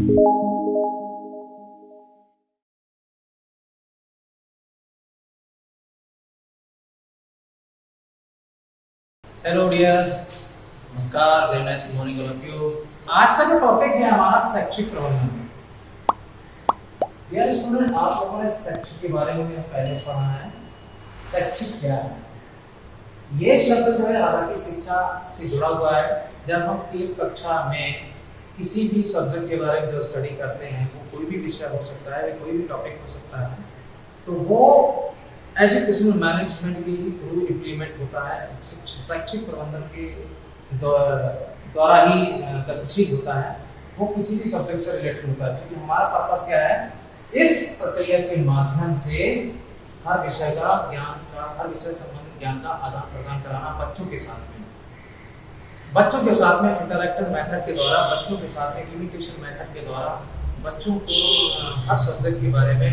Hello dear, नमस्कार, very nice morning all of you. आज का जो टॉपिक है हमारा शैक्षिक प्रबंधन। डियर स्टूडेंट, आप लोगों ने शैक्षिक के बारे में पहले पढ़ा है। शैक्षिक क्या है? ये शब्द जो है हालांकि शिक्षा से जुड़ा हुआ है। जब हम एक कक्षा में किसी भी सब्जेक्ट के बारे में जो स्टडी करते हैं, वो कोई भी विषय हो सकता है, कोई भी टॉपिक हो सकता है, तो वो एजुकेशनल मैनेजमेंट के थ्रू इम्प्लीमेंट होता है। शैक्षिक प्रबंधन के द्वारा ही गतिशील होता है। वो किसी भी सब्जेक्ट से रिलेटेड होता है, क्योंकि हमारा पर्पस क्या है, इस प्रक्रिया के माध्यम से हर विषय का ज्ञान का, हर विषय संबंधित ज्ञान का आदान प्रदान कराना बच्चों के साथ में इंटरैक्टिव मेथड के द्वारा, बच्चों के साथ में कम्युनिकेशन मेथड के द्वारा बच्चों को हर सब्जेक्ट के बारे में,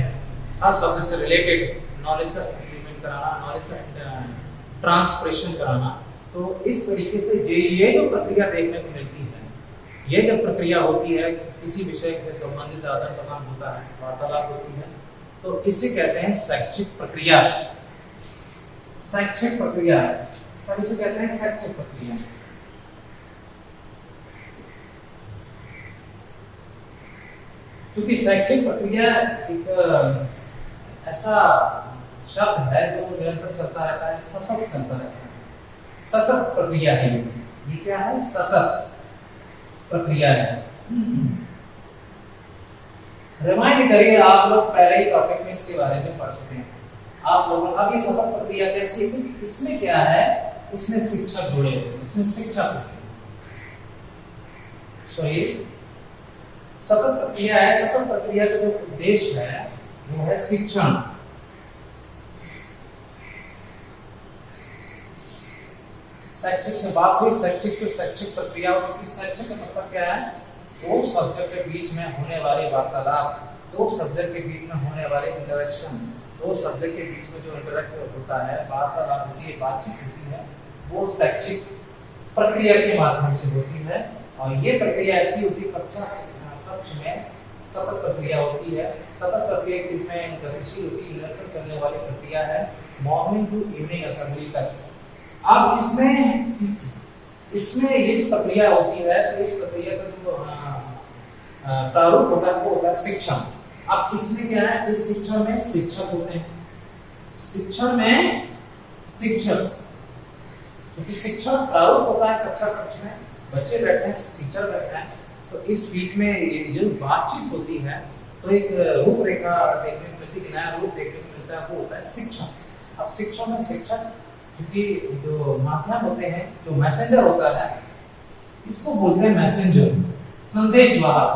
हर सब्जेक्ट से रिलेटेड नॉलेज का इम्प्लीमेंट कराना, नॉलेज का ट्रांसप्रेशन कराना। तो इस तरीके से ये जो प्रक्रिया देखने को मिलती है, ये जब प्रक्रिया होती है, किसी विषय से संबंधित आदान प्रदान होता है, वार्तालाप होती है, तो इसे कहते हैं शैक्षिक प्रक्रिया। शैक्षिक प्रक्रिया, तो इसे कहते हैं शैक्षिक प्रक्रिया। क्योंकि शैक्षिक प्रक्रिया एक ऐसा शब्द है जो निरंतर चलता रहता है, सतत चलता रहता है। सतत प्रक्रिया है ये क्या है? सतत प्रक्रिया है। रिमाइंड करिए, आप लोग पहले ही टॉपिक में इसके बारे में पढ़ चुके हैं। आप लोगों अब ये सतत प्रक्रिया कैसी है? क्योंकि इसमें क्या है, इसमें शिक्षक जुड़े हुए, इसमें शिक्षक सतत प्रक्रिया है। सतत प्रक्रिया का जो उद्देश्य है वो है शिक्षण। शैक्षिक से बात हुई, शैक्षिक से शैक्षिक प्रक्रिया होती है। शैक्षिक का मतलब क्या है? दो सब्जेक्ट के बीच में होने वाली वार्तालाप, दो सब्जेक्ट के बीच में होने वाले इंटरेक्शन, दो सब्जेक्ट के बीच में जो इंटरेक्ट होता है, वार्तालाप होती है, बातचीत होती है, वो शैक्षिक प्रक्रिया के माध्यम से होती है। और ये प्रक्रिया ऐसी होती है, कक्षा में सतत प्रक्रिया होती है। सतत प्रक्रिया के रूप में गतिशील होती है, निरंतर चलने वाली प्रक्रिया है, मॉर्निंग टू इवनिंग असेंबली तक। अब इसमें ये जो प्रक्रिया होती है, तो इस प्रक्रिया का जो प्रारूप होता है वो होता है शिक्षण। अब इसमें क्या है, इस शिक्षण में शिक्षक होते हैं, शिक्षण में शिक्षक, क्योंकि शिक्षण प्रारूप होता है कक्षा कक्ष में, बच्चे बैठे हैं, टीचर बैठे हैं, तो इस बीच में जो बातचीत होती है, तो एक रूपरेखा देखने को मिलती है, नया रूप देखने को मिलता है, वो होता है शिक्षण। अब शिक्षण में शिक्षक, क्योंकि जो माध्यम होते हैं, जो मैसेंजर होता है, इसको बोलते हैं मैसेंजर, संदेशवाहक।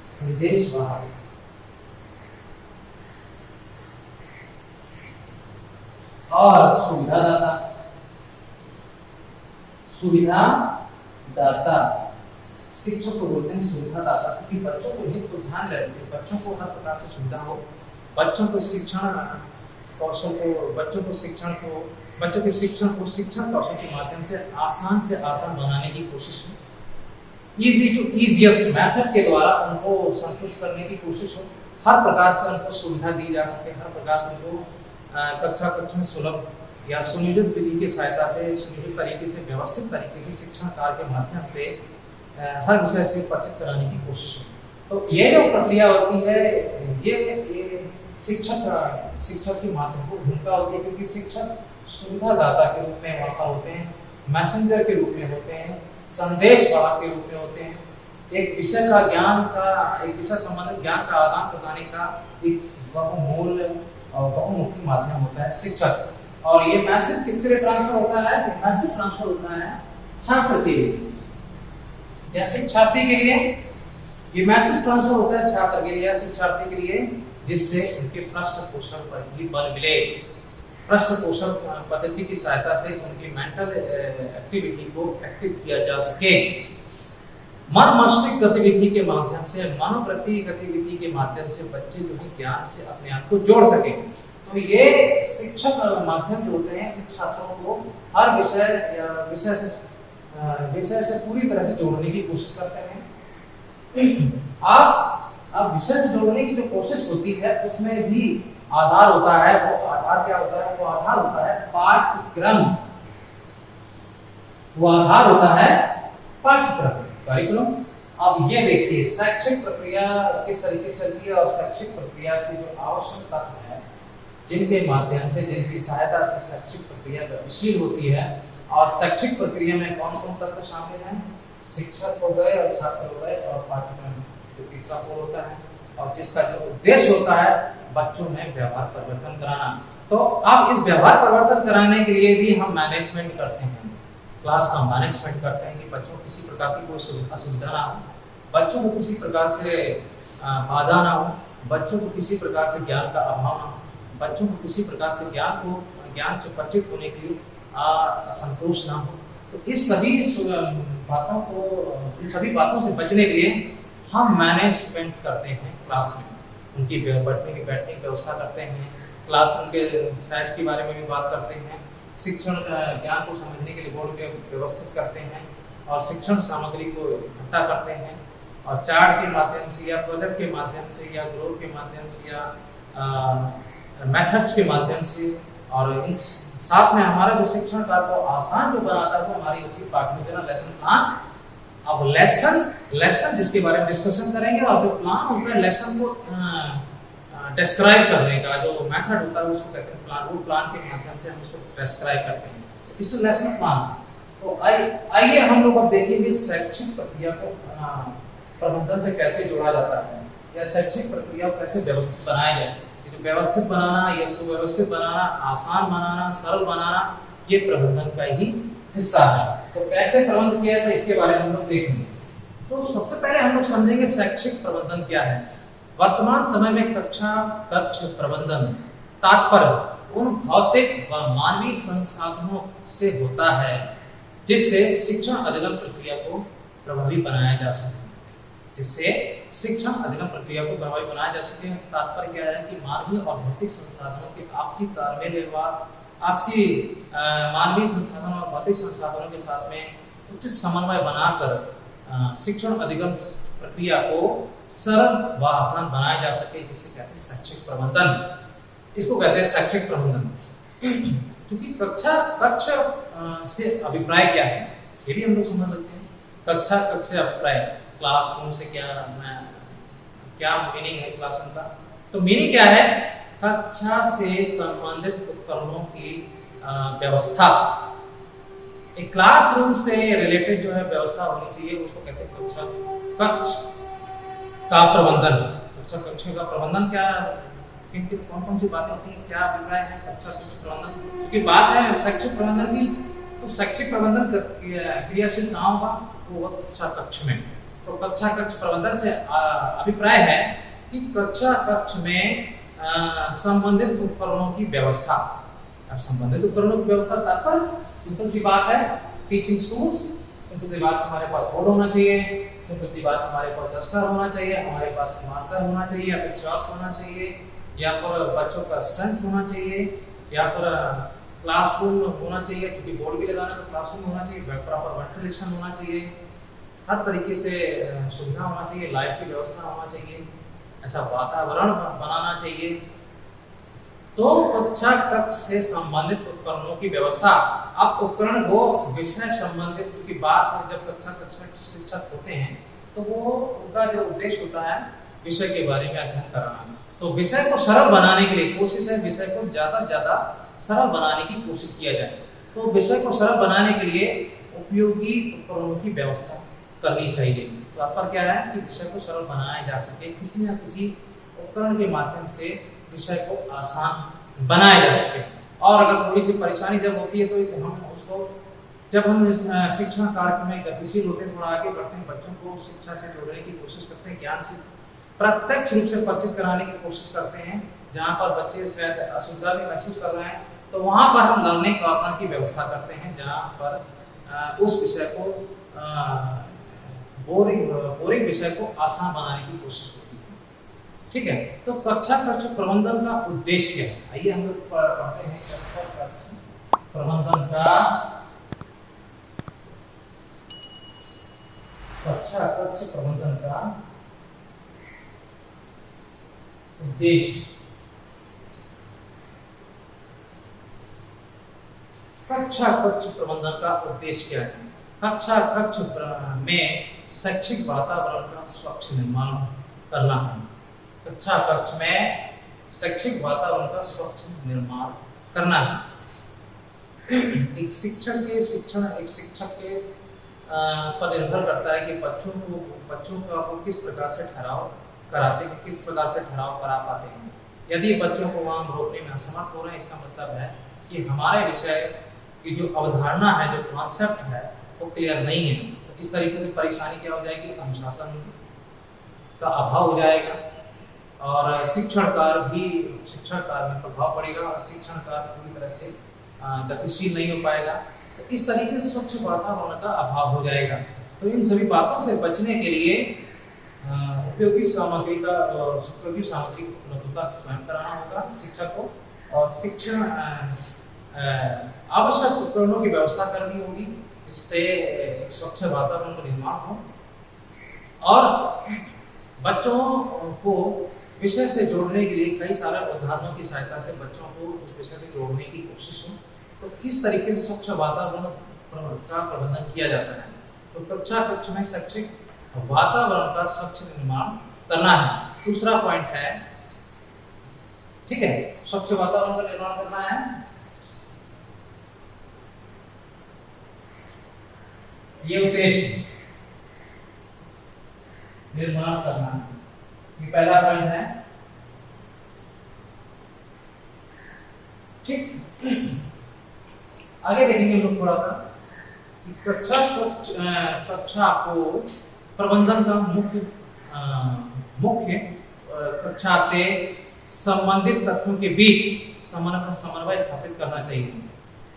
संदेशवाहक और सुविधादाता शिक्षक को बोलते हैं सुविधादाता, क्योंकि बच्चों को हित को ध्यान रखते हैं, बच्चों को हर प्रकार से सुविधा हो, बच्चों को शिक्षण कौशल को, बच्चों के शिक्षण को शिक्षण कौशल के माध्यम से आसान बनाने की कोशिश हो, इजी टू इजीएस्ट मेथड के द्वारा उनको संतुष्ट करने की कोशिश हो, हर प्रकार से उनको सुविधा दी जा सके, हर प्रकार से उनको कक्षा में सुलभ या सुनियोजित विधि की सहायता से, सुनियोजित तरीके से, व्यवस्थित तरीके से शिक्षण कार्य के माध्यम से हर विषय से परिचित कराने की कोशिश हो। तो ये जो प्रक्रिया होती है, ये शिक्षक की महत्वपूर्ण भूमिका होती है, क्योंकि शिक्षक सुविधादाता के रूप में वहाँ पर होते हैं, मैसेंजर के रूप में होते हैं, संदेशवाहक के रूप में होते हैं। एक विषय का ज्ञान का, एक विषय संबंधित ज्ञान का आदान प्रदान का एक बहुमूल्य और बहुमुखी माध्यम होता है शिक्षक। और ये मैसेज किसके लिए ट्रांसफर होता है? मैसेज ट्रांसफर होता है छात्र के लिए, जैसे छात्री के लिए ये मैसेज ट्रांसफर होता है छात्र के लिए या शिक्षार्थी के लिए, जिससे उनके प्रश्न पोषण पर भी बल मिले। प्रश्न पोषण पद्धति की सहायता से उनकी मेंटल एक्टिविटी को एक्टिव किया जा सके। मन मस्तिष्क गतिविधि के माध्यम से, मनोवृत्ति गतिविधि के माध्यम से बच्चे जो है ज्ञान से अपने आप को जोड़ सके। तो ये शिक्षक माध्यम जो होते हैं छात्रों को हर विषय या विषय से पूरी तरह से जोड़ने की कोशिश करते हैं। अब विषय से जोड़ने की जो कोशिश होती है उसमें भी आधार होता है। वो आधार क्या होता है? वो आधार होता है पाठ्यक्रम। वो आधार होता है पाठ्यक्रम, करिकुलम। अब ये देखिए शैक्षिक प्रक्रिया किस तरीके से चलती है और शैक्षिक प्रक्रिया से जो आवश्यक तत्व है, जिनके माध्यम से, जिनकी सहायता से शैक्षिक प्रक्रिया गतिशील होती है। और शैक्षिक प्रक्रिया में कौन कौन तत्व शामिल हैं? शिक्षक हो गए और छात्र हो गए और पाठ्यक्रम जो तीसरा पोल होता है, और जिसका जो उद्देश्य होता है बच्चों में व्यवहार परिवर्तन कराना। तो अब इस व्यवहार परिवर्तन कराने के लिए भी हम मैनेजमेंट करते हैं, क्लास का मैनेजमेंट करते हैं कि बच्चों को किसी प्रकार की कोई असुविधा ना हो, बच्चों को किसी प्रकार से बाधा ना हो, बच्चों को किसी प्रकार से ज्ञान का अभाव ना हो, बच्चों को किसी प्रकार से ज्ञान से परिचित होने के लिए असंतोष ना हो। तो इस सभी बातों से बचने के लिए हम मैनेजमेंट करते हैं क्लास में, उनकी बैठने की व्यवस्था करते हैं, क्लासरूम के साइज के बारे में भी बात करते हैं, शिक्षण ज्ञान को समझने के लिए बोर्ड के व्यवस्थित करते हैं और शिक्षण सामग्री को इकट्ठा करते हैं और चार्ट के माध्यम से या प्रोजेक्ट के माध्यम से या ग्रोथ के माध्यम से या मेथड्स के माध्यम से। और इन साथ में हमारा जो शिक्षण कार्य को आसान जो बनाता है वो हमारी होती है पाठ्यक्रम लेसन प्लान। अब लेसन जिसके बारे में डिस्कशन करेंगे और जो प्लान होता है लेसन को डिस्क्राइब करने का जो मेथड होता है उसको कहते हैं प्लान। वो प्लान के माध्यम से हम उसको डिस्क्राइब करते हैं, इस लेसन प्लान। तो आइए हम लोग अब देखेंगे शैक्षिक प्रक्रिया को प्रबंधन से कैसे जोड़ा जाता है या शैक्षिक प्रक्रिया को कैसे व्यवस्थित बनाया जाए। ये व्यवस्थित बनाना, ये सुव्यवस्थित बनाना, आसान बनाना, सरल बनाना, ये प्रबंधन का ही हिस्सा है। तो कैसे प्रबंध किया जाए इसके बारे में हम लोग देखेंगे। तो सबसे पहले हम लोग समझेंगे शैक्षिक प्रबंधन क्या है। वर्तमान समय में कक्ष प्रबंधन तात्पर्य उन भौतिक व मानवीय संसाधनों से होता है जिससे शिक्षण अधिगम प्रक्रिया को प्रभावी बनाया जा सके। जिससे शिक्षण अधिगम प्रक्रिया को प्रभावी बनाया जा सके। तात्पर्य क्या है कि मानवीय और भौतिक संसाधनों के आपसी तालमेल व्यवहार, आपसी मानवीय संसाधनों और भौतिक संसाधनों के साथ में उचित समन्वय बनाकर शिक्षण अधिगम प्रक्रिया को सरल व आसान बनाया जा सके, जिसे कहते हैं शैक्षिक प्रबंधन। इसको कहते हैं शैक्षिक प्रबंधन। क्योंकि कक्ष से अभिप्राय क्या है ये भी हम लोग समझ लेते हैं। कक्ष से अभिप्राय क्लासरूम से क्या मीनिंग है क्लासरूम का। तो मीनिंग क्या है? कक्षा से संबंधित उपकरणों की व्यवस्था। एक क्लासरूम से रिलेटेड जो है व्यवस्था होनी चाहिए, उसको कहते हैं कक्ष का प्रबंधन। कक्ष का प्रबंधन क्या, कौन कौन सी बातें होती हैं, क्या अभिप्राय है कक्षा प्रबंधन। क्योंकि बात है शैक्षिक प्रबंधन की, तो शैक्षिक प्रबंधन क्रियाशील कहाँ होगा? वो कक्षा कक्ष में। तो कक्षा कक्ष प्रबंधन से अभिप्राय है कि कक्षा कक्ष में संबंधित उपकरणों की व्यवस्था। अब संबंधित उपकरणों की व्यवस्था तात्पर्य सिंपल सी बात है, टीचिंग टूल्स। सिंपल सी बात, हमारे पास बोर्ड होना चाहिए। सिंपल सी बात, हमारे पास डस्टर होना चाहिए, हमारे पास मार्कर होना चाहिए, या फिर चॉक होना चाहिए, या फिर बच्चों का स्ट्रेंथ होना चाहिए, या फिर क्लासरूम होना चाहिए। क्योंकि बोर्ड भी लगाना तो क्लासरूम होना चाहिए, प्रॉपर वेंटिलेशन होना चाहिए, हर तरीके से सुविधा होना चाहिए, लाइट की व्यवस्था होना चाहिए, ऐसा वातावरण बनाना चाहिए। तो कक्षा कक्ष से संबंधित उपकरणों की व्यवस्था। अब उपकरण वो विषय संबंधित की बात है, जब कक्षा कक्ष में शिक्षक होते हैं तो वो उनका जो उद्देश्य होता है विषय के बारे में अध्ययन कराना। तो विषय को सरल बनाने के लिए कोशिश है, विषय को ज्यादा से ज्यादा सरल बनाने की कोशिश किया जाए। तो विषय को सरल बनाने के लिए उपयोगी उपकरणों की व्यवस्था करनी चाहिए। तो तात्पर्य क्या है कि विषय को सरल बनाया जा सके, किसी न किसी उपकरण के माध्यम से विषय को आसान बनाया जा सके। और अगर थोड़ी सी परेशानी जब होती है तो हम उसको, जब हम इस शिक्षण कार्य में गतिशील होते हैं, थोड़ा आगे बढ़ते हैं, बच्चों को शिक्षा से जोड़ने की कोशिश करते हैं, ज्ञान से प्रत्यक्ष रूप से परिचित कराने की कोशिश करते हैं। जहाँ पर बच्चे शायद असुविधा भी महसूस कर रहे हैं तो वहाँ पर हम लर्निंग कॉर्नर की व्यवस्था करते हैं, जहाँ पर उस विषय को बोरिंग विषय को आसान बनाने की कोशिश होती है। ठीक है, तो कक्षा कक्ष प्रबंधन का उद्देश्य क्या है? आइए हम लोग पढ़ते हैं कक्षा कक्ष प्रबंधन का कक्षा कक्ष प्रबंधन का उद्देश्य। कक्षा कक्ष प्रबंधन का उद्देश्य क्या है? कक्षा कक्ष में शैक्षिक वातावरण का स्वच्छ निर्माण करना है। कक्षा कक्ष में शैक्षिक वातावरण का स्वच्छ निर्माण करना है। एक शिक्षक के पर निर्भर करता है कि बच्चों का वो किस प्रकार से ठहराव कराते हैं, किस प्रकार से ठहराव करा पाते हैं। यदि बच्चों को वहां रोकने में असमर्थ हो रहे हैं, इसका मतलब है कि हमारे विषय की जो अवधारणा है, जो कॉन्सेप्ट है, वो क्लियर नहीं है। तो इस तरीके से परेशानी क्या हो जाएगी? अनुशासन का अभाव हो जाएगा और शिक्षण कार्य में प्रभाव पड़ेगा और शिक्षण कार्य पूरी तरह से गतिशील नहीं हो पाएगा। तो इस तरीके से स्वच्छ वातावरण का अभाव हो जाएगा। तो इन सभी बातों से बचने के लिए उपयोगी सामग्री की उपलब्धता स्वयं कराना होगा शिक्षक को, और शिक्षण आवश्यक उपकरणों की व्यवस्था करनी होगी जिससे एक स्वच्छ वातावरण का निर्माण हो, और बच्चों को विषय से जोड़ने के लिए कई सारे उदाहरणों की सहायता से बच्चों को उस विषय से जोड़ने की कोशिश हो। तो इस तरीके से स्वच्छ वातावरण का प्रबंधन किया जाता है। तो कक्षा कक्ष में शैक्षिक वातावरण का स्वच्छ निर्माण करना है। दूसरा पॉइंट है, ठीक है, स्वच्छ वातावरण का निर्माण करना है। ये उद्देश्य निर्माण करना है, ये पहला पॉइंट है। ठीक, आगे देखेंगे हम लोग थोड़ा सा कि कक्षा को प्रबंधन का मुख्य कक्षा से संबंधित तथ्यों के बीच समन्वय स्थापित करना चाहिए।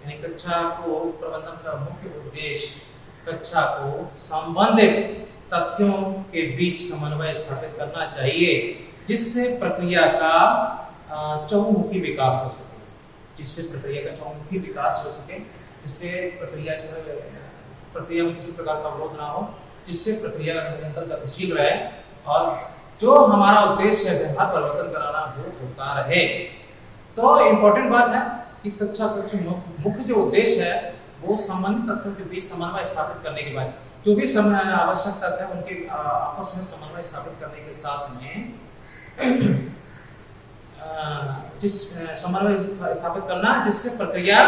यानी कक्षा को प्रबंधन का मुख्य उद्देश्य कक्षा को संबंधित तथ्यों के बीच समन्वय स्थापित करना चाहिए, जिससे प्रक्रिया का चहुमुखी विकास हो सके, जिससे प्रक्रिया में किसी प्रकार का अवरोध ना हो, जिससे प्रक्रिया निरंतर गतिशील रहे और जो हमारा उद्देश्य है व्यवहार परिवर्तन कराना वो होता रहे। तो इम्पोर्टेंट बात है कि कक्षा कक्ष मुख्य जो उद्देश्य है वो संबंधित तथ्यों के बीच समन्वय स्थापित करने के बाद जो भी आवश्यक तथ्य है उनके आपस में समन्वय स्थापित करने के साथ में जिस समन्वय स्थापित करना जिससे प्रक्रिया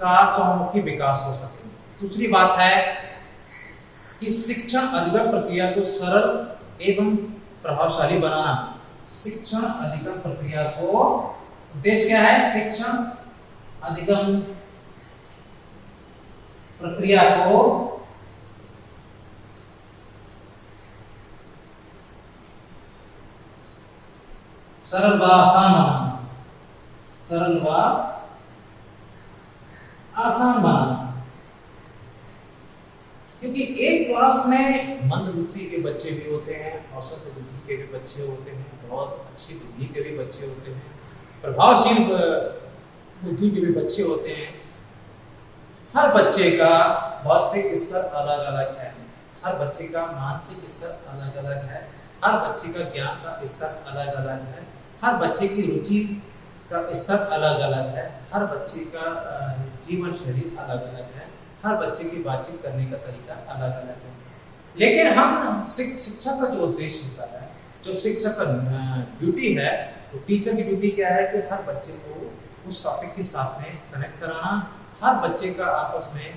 का चहुमुखी विकास हो सके। दूसरी बात है कि शिक्षण अधिगम प्रक्रिया को सरल एवं प्रभावशाली बनाना। शिक्षण अधिगम प्रक्रिया को उद्देश्य क्या है? शिक्षण अधिगम प्रक्रिया को सरल व आसान बनाना, क्योंकि एक क्लास में मंद बुद्धि के बच्चे भी होते हैं, औसत बुद्धि के भी बच्चे होते हैं, बहुत अच्छी बुद्धि के भी बच्चे होते हैं, प्रभावशील बुद्धि के भी बच्चे होते हैं। हर बच्चे का बौद्धिक स्तर अलग अलग है, हर बच्चे का मानसिक स्तर अलग अलग है, हर बच्चे का ज्ञान का स्तर अलग अलग है, हर बच्चे की रुचि का स्तर अलग अलग है, हर बच्चे का जीवन शैली अलग अलग है, हर बच्चे की बातचीत करने का तरीका अलग अलग है। लेकिन हम शिक्षक का जो उद्देश्य होता है, जो शिक्षक का ड्यूटी है, तो टीचर की ड्यूटी क्या है कि हर बच्चे को उस टॉपिक के साथ में कनेक्ट कराना, हर बच्चे का आपस में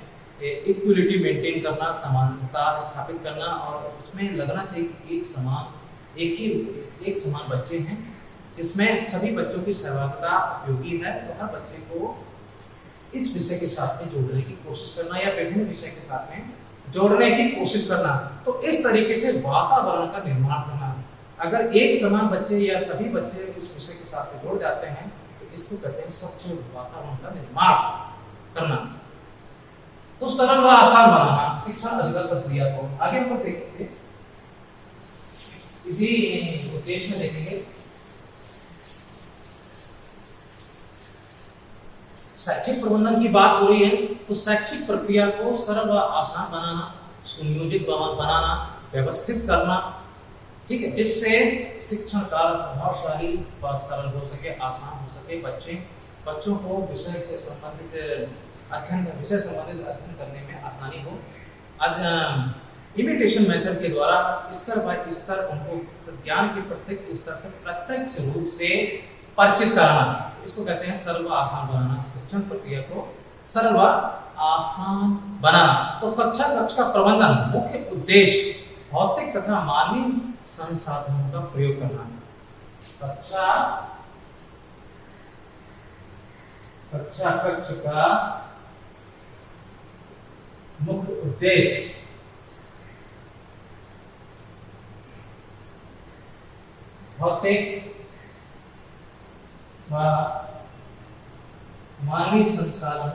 इक्वलिटी मेंटेन करना, समानता स्थापित करना, और उसमें लगना चाहिए कि एक समान बच्चे हैं जिसमें सभी बच्चों की सहभागिता उपयोगी है। तो हर बच्चे को इस विषय के साथ में जोड़ने की कोशिश करना या विभिन्न विषय के साथ में जोड़ने की कोशिश करना। तो इस तरीके से वातावरण का निर्माण करना। अगर एक समान बच्चे या सभी बच्चे उस विषय के साथ में जोड़ जाते हैं तो इसको कहते हैं स्वच्छ वातावरण का निर्माण करना। तो सरल व आसान बनाना शिक्षण अधिगम प्रक्रिया को आगे हम लोग देखेंगे, इसी उद्देश्य में देखेंगे। शैक्षिक प्रबंधन की बात हो रही है तो शैक्षिक प्रक्रिया को सरल व आसान बनाना, सुनियोजित बनाना, व्यवस्थित करना, ठीक है, जिससे शिक्षण कार्य प्रभावशाली व सरल हो सके, आसान हो सके। बच्चों को विषय से संबंधित अध्ययन करने में आसानी हो। इमिटेशन मेथड के द्वारा स्तर बाय स्तर उनको ज्ञान के प्रत्येक स्तर से प्रत्यक्ष रूप से परिचित कराना, इसको कहते हैं सरल व आसान बनाना। शिक्षण प्रक्रिया को सरल व आसान बनाना। तो कक्षा का प्रबंधन मुख्य उद्देश्य भौतिक तथा मानवीय संसाधनों का प्रयोग करना। कक्षा का मुख्य उद्देश्य भौतिक व मानवीय संसाधन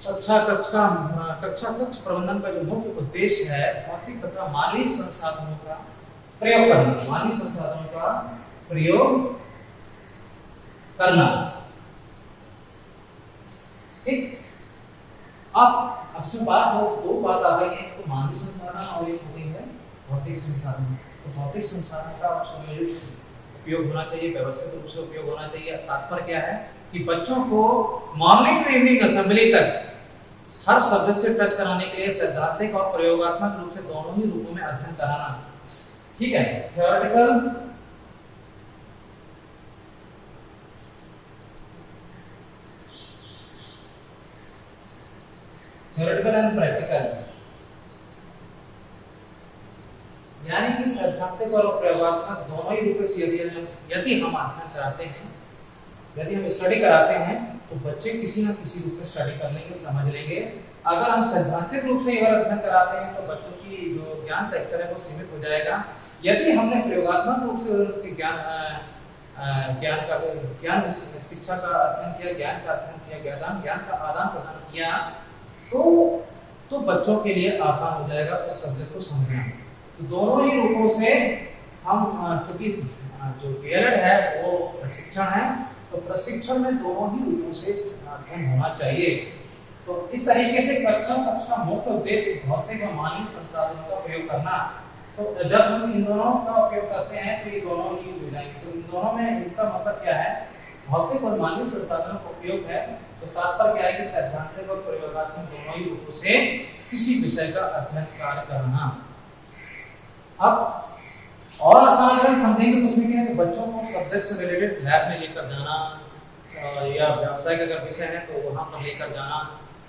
कक्षा कक्ष प्रबंधन का जो मुख्य उद्देश्य है भौतिक तथा मानवीय संसाधनों का प्रयोग करना, मानवीय संसाधनों का प्रयोग करना। ठीक, अब से दो बात आ गई है, तो मानवीय संसाधन और एक हो गई है भौतिक संसाधन। तो भौतिक संसाधन का सुनियोजित उपयोग होना चाहिए, व्यवस्थित रूप से उपयोग होना चाहिए। तात्पर्य क्या है कि बच्चों को मॉर्निंग टू इवनिंग असेंबली तक हर सब्जेक्ट से टच कराने के लिए सैद्धांतिक और प्रयोगात्मक रूप से दोनों ही रूपों में अध्ययन कराना। ठीक है, थ्योरेटिकल एंड प्रैक्टिकल, यानी कि सैद्धांतिक और प्रयोगात्मक दोनों ही रूपों से यदि हम अध्ययन कराते हैं, यदि हम स्टडी कराते हैं, तो बच्चे किसी न किसी रूप में स्टडी कर लेंगे, समझ लेंगे। अगर हम सैद्धांतिक रूप से अध्ययन कराते हैं तो बच्चों की जो ज्ञान का स्तर है वो सीमित हो जाएगा। यदि हमने प्रयोगात्मक रूप से उनके ज्ञान शिक्षा का अध्ययन किया, ज्ञान का अध्ययन किया, ज्ञान का आदान प्रदान किया, तो बच्चों के लिए आसान हो जाएगा उस सब्जेक्ट को समझना। तो दोनों ही रूपों से हम, क्योंकि जो बीएलएड है वो प्रशिक्षण है, तो प्रशिक्षण में दोनों ही रूपों से अध्ययन होना चाहिए। तो इस तरीके से कक्षा का मुख्य उद्देश्य भौतिक और मानवीय संसाधनों का प्रयोग करना। तो जब हम इन दोनों का उपयोग करते हैं तो ये दोनों ही हो जाएंगे। तो इन दोनों में इनका मतलब क्या है, भौतिक और मानवीय संसाधनों का उपयोग है। तो तात्पर्य क्या है कि सैद्धांतिक और प्रयोगात्मक दोनों ही रूपों से किसी विषय का अध्ययन कार्य करना। अब और आसान अगर समझेंगे तो उसमें क्या है कि बच्चों को सब्जेक्ट से रिलेटेड लैब में लेकर जाना, या व्यावसायिक अगर विषय है तो वहाँ पर लेकर जाना।